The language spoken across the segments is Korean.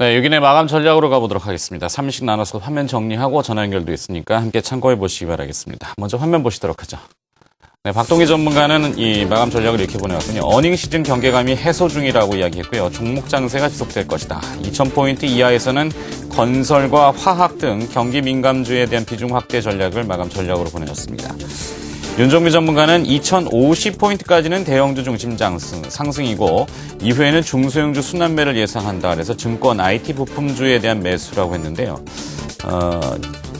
네, 6인의 마감 전략으로 가보도록 하겠습니다. 3인씩 나눠서 화면 정리하고 전화 연결도 있으니까 함께 참고해 보시기 바라겠습니다. 먼저 화면 보시도록 하죠. 네, 박동희 전문가는 이 마감 전략을 이렇게 보내왔군요. 어닝 시즌 경계감이 해소 중이라고 이야기했고요. 종목 장세가 지속될 것이다. 2000포인트 이하에서는 건설과 화학 등 경기 민감주에 대한 비중 확대 전략을 마감 전략으로 보내줬습니다. 윤종규 전문가는 2050포인트까지는 대형주 중심 상승이고 이후에는 중소형주 순환매를 예상한다. 그래서 증권, IT 부품주에 대한 매수라고 했는데요.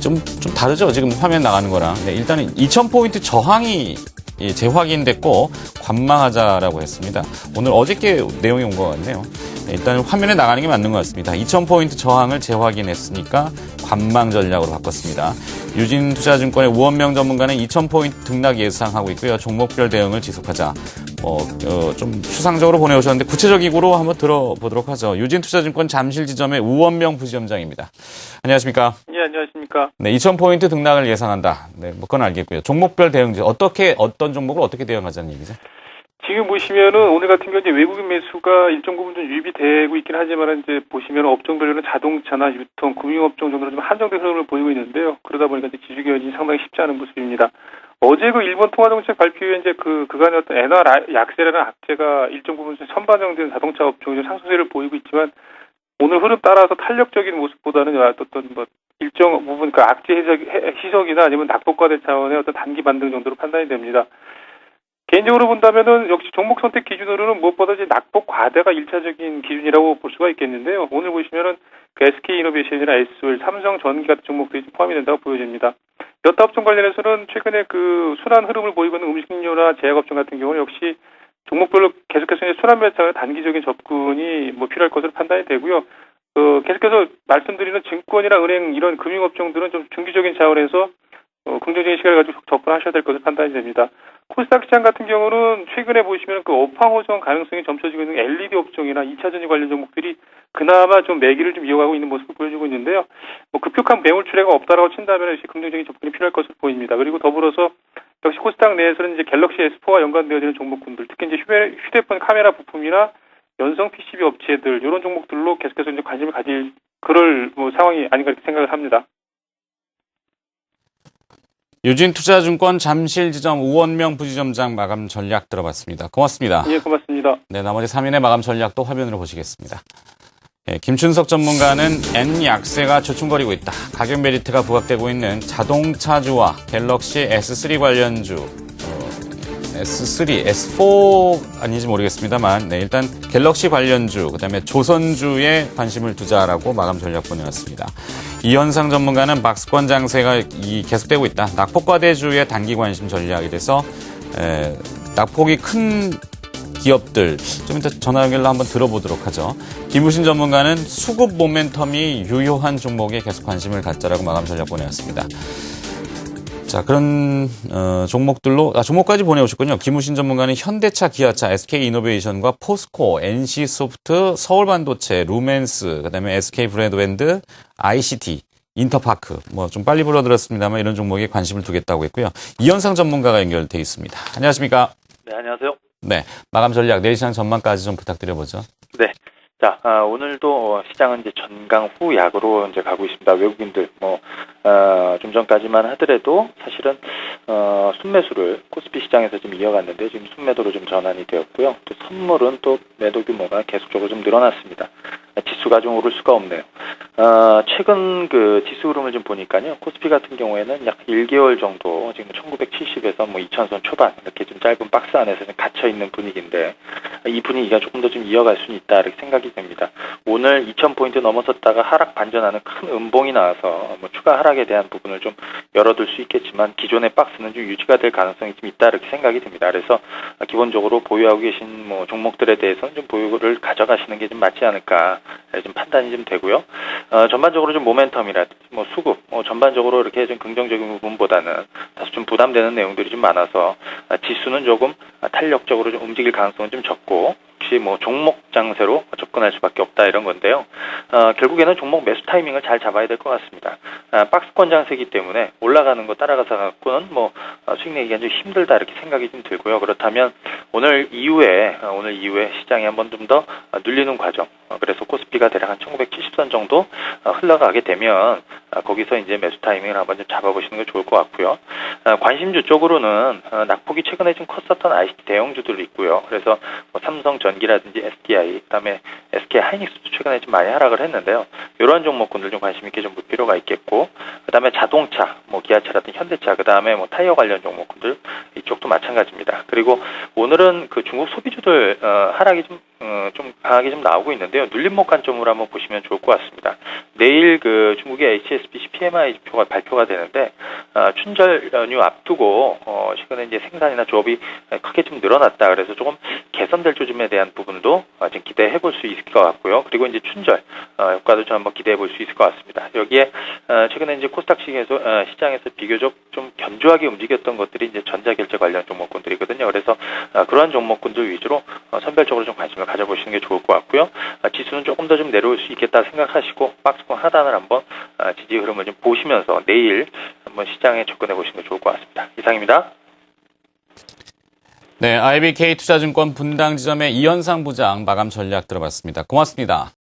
좀 다르죠? 지금 화면 나가는 거랑. 네, 일단은 2000포인트 저항이 재확인됐고 관망하자라고 했습니다. 오늘 어저께 내용이 온 것 같네요. 네, 일단 화면에 나가는 게 맞는 것 같습니다. 2000포인트 저항을 재확인했으니까 관망 전략으로 바꿨습니다. 유진투자증권의 우원명 전문가는 2000포인트 등락 예상하고 있고요. 종목별 대응을 지속하자. 좀 추상적으로 보내오셨는데 구체적으로 한번 들어보도록 하죠. 유진투자증권 잠실지점의 우원명 부지점장입니다. 안녕하십니까? 예, 안녕하십니까? 네, 2000포인트 등락을 예상한다. 네, 뭐 그건 알겠고요. 종목별 대응지 어떤 종목을 어떻게 대응하자는 얘기죠? 지금 보시면은 오늘 같은 경우 이제 외국인 매수가 일정 부분 좀 유입이 되고 있긴 하지만 이제 보시면 업종별로는 자동차나 유통, 금융업종 정도로 좀 한정된 흐름을 보이고 있는데요. 그러다 보니까 이제 지수 견인이 상당히 쉽지 않은 모습입니다. 어제 그 일본 통화정책 발표 후에 이제 그간의 어떤 엔화 약세라는 악재가 일정 부분 선반영된 자동차 업종이 상승세를 보이고 있지만 오늘 흐름 따라서 탄력적인 모습보다는 어떤 뭐 일정 부분 그 악재 희석이나 아니면 낙폭과대 차원의 어떤 단기 반등 정도로 판단이 됩니다. 개인적으로 본다면은 역시 종목 선택 기준으로는 무엇보다 이제 낙폭 과대가 1차적인 기준이라고 볼 수가 있겠는데요. 오늘 보시면은 그 SK이노베이션이나 SOL, 삼성전기 같은 종목들이 포함이 된다고 보여집니다. 여타 업종 관련해서는 최근에 그 순환 흐름을 보이고 있는 음식료나 제약업종 같은 경우는 역시 종목별로 계속해서 순환 매차의 단기적인 접근이 뭐 필요할 것으로 판단이 되고요. 계속해서 말씀드리는 증권이나 은행 이런 금융업종들은 좀 중기적인 차원에서 긍정적인 시각을 가지고 접근하셔야 될 것으로 판단이 됩니다. 코스닥 시장 같은 경우는 최근에 보시면 그 업황 호정 가능성이 점쳐지고 있는 LED 업종이나 2차 전지 관련 종목들이 그나마 좀 매기를 좀 이어가고 있는 모습을 보여주고 있는데요. 뭐 급격한 매물 출회가 없다라고 친다면 역시 긍정적인 접근이 필요할 것으로 보입니다. 그리고 더불어서 역시 코스닥 내에서는 이제 갤럭시 S4와 연관되어지는 종목군들, 특히 이제 휴대폰 카메라 부품이나 연성 PCB 업체들 이런 종목들로 계속해서 이제 관심을 가질 그럴 뭐 상황이 아닌가 이렇게 생각을 합니다. 유진투자증권 잠실지점 우원명 부지점장 마감 전략 들어봤습니다. 고맙습니다. 예, 고맙습니다. 네, 나머지 3인의 마감 전략도 화면으로 보시겠습니다. 네, 김춘석 전문가는 N 약세가 주춤거리고 있다. 가격 메리트가 부각되고 있는 자동차주와 갤럭시 S3 관련주, S3, S4 아닌지 모르겠습니다만, 네, 일단 갤럭시 관련주, 그다음에 조선주에 관심을 두자라고 마감 전략 보내왔습니다. 이현상 전문가는 박스권 장세가 계속되고 있다. 낙폭과대주의 단기 관심 전략이 돼서 낙폭이 큰 기업들 좀 이따 전화 연결로 한번 들어보도록 하죠. 김우신 전문가는 수급 모멘텀이 유효한 종목에 계속 관심을 갖자라고 마감 전략 보내왔습니다. 자, 그런 종목들로 종목까지 보내오셨군요. 김우신 전문가는 현대차, 기아차, SK이노베이션과 포스코, NC소프트, 서울반도체, 루멘스, 그다음에 SK브레드밴드, ICT, 인터파크 뭐 좀 빨리 불러들었습니다만 이런 종목에 관심을 두겠다고 했고요. 이현상 전문가가 연결돼 있습니다. 안녕하십니까? 네, 안녕하세요. 네, 마감 전략 내일 시장 전망까지 좀 부탁드려보죠. 네. 자, 오늘도 시장은 이제 전강 후약으로 이제 가고 있습니다. 외국인들, 좀 전까지만 하더라도 사실은, 순매수를 코스피 시장에서 좀 이어갔는데 지금 순매도로 좀 전환이 되었고요. 또 선물은 또 매도 규모가 계속적으로 좀 늘어났습니다. 지수가 좀 오를 수가 없네요. 최근 그 지수 흐름을 좀 보니까요. 코스피 같은 경우에는 약 1개월 정도 지금 1970에서 뭐 2000선 초반 이렇게 좀 짧은 박스 안에서 좀 갇혀 있는 분위기인데 이 분위기가 조금 더 좀 이어갈 수는 있다 이렇게 생각이 됩니다. 오늘 2000포인트 넘어섰다가 하락 반전하는 큰 음봉이 나와서 뭐 추가 하락에 대한 부분을 좀 열어둘 수 있겠지만 기존의 박스는 좀 유지가 될 가능성이 좀 있다 이렇게 생각이 됩니다. 그래서 기본적으로 보유하고 계신 뭐 종목들에 대해서는 좀 보유를 가져가시는 게 좀 맞지 않을까 좀 판단이 좀 되고요. 전반적으로 좀 모멘텀이라든지 뭐 수급, 전반적으로 이렇게 좀 긍정적인 부분보다는 다소 좀 부담되는 내용들이 좀 많아서 지수는 조금 탄력적으로 좀 움직일 가능성은 좀 적고 없이 뭐 종목 장세로 접근할 수밖에 없다 이런 건데요. 결국에는 종목 매수 타이밍을 잘 잡아야 될 것 같습니다. 박스권 장세이기 때문에 올라가는 거 따라가서 갖고는 뭐 수익 내기가 좀 힘들다 이렇게 생각이 좀 들고요. 그렇다면 오늘 이후에 시장이 한번 좀 더 눌리는 과정. 그래서 코스피가 대략 한 1970선 정도 흘러가게 되면 거기서 이제 매수 타이밍을 한번 좀 잡아보시는 게 좋을 것 같고요. 관심주 쪽으로는 낙폭이 최근에 좀 컸었던 ICT 대형주들이 있고요. 그래서 뭐 삼성전기라든지 SDI, 그다음에 SK 하이닉스도 최근에 좀 많이 하락을 했는데요. 이러한 종목군들 좀 관심 있게 좀 볼 필요가 있겠고, 그다음에 자동차, 뭐 기아차라든지 현대차, 그다음에 뭐 타이어 관련 종목군들 이쪽도 마찬가지입니다. 그리고 오늘은 그 중국 소비주들 하락이 좀 강하게 좀 나오고 있는데요. 눌림목 관점으로 한번 보시면 좋을 것 같습니다. 내일 그 중국의 HSBC PMI 지표가 발표가 되는데 춘절 연휴 앞두고 최근에 이제 생산이나 조업이 크게 좀 늘어났다. 그래서 조금 개선될 조짐에 대한 부분도 지금 기대해 볼 수 있을 것 같고요. 그리고 이제 춘절 효과도 좀 한번 기대해 볼 수 있을 것 같습니다. 여기에 최근에 이제 코스닥 시장에서 비교적 좀 견조하게 움직였던 것들이 이제 전자결제 관련 종목군들이거든요. 그래서 그러한 종목군들 위주로 선별적으로 좀 관심을 가져보시는 게 좋을 것 같고요. 지수는 조금 더 좀 내려올 수 있겠다 생각하시고 박스권 하단을 한번 지지 흐름을 좀 보시면서 내일 한번 시장에 접근해 보시는 게 좋을 것 같습니다. 이상입니다. 네, IBK 투자증권 분당 지점의 이현상 부장 마감 전략 들어봤습니다. 고맙습니다.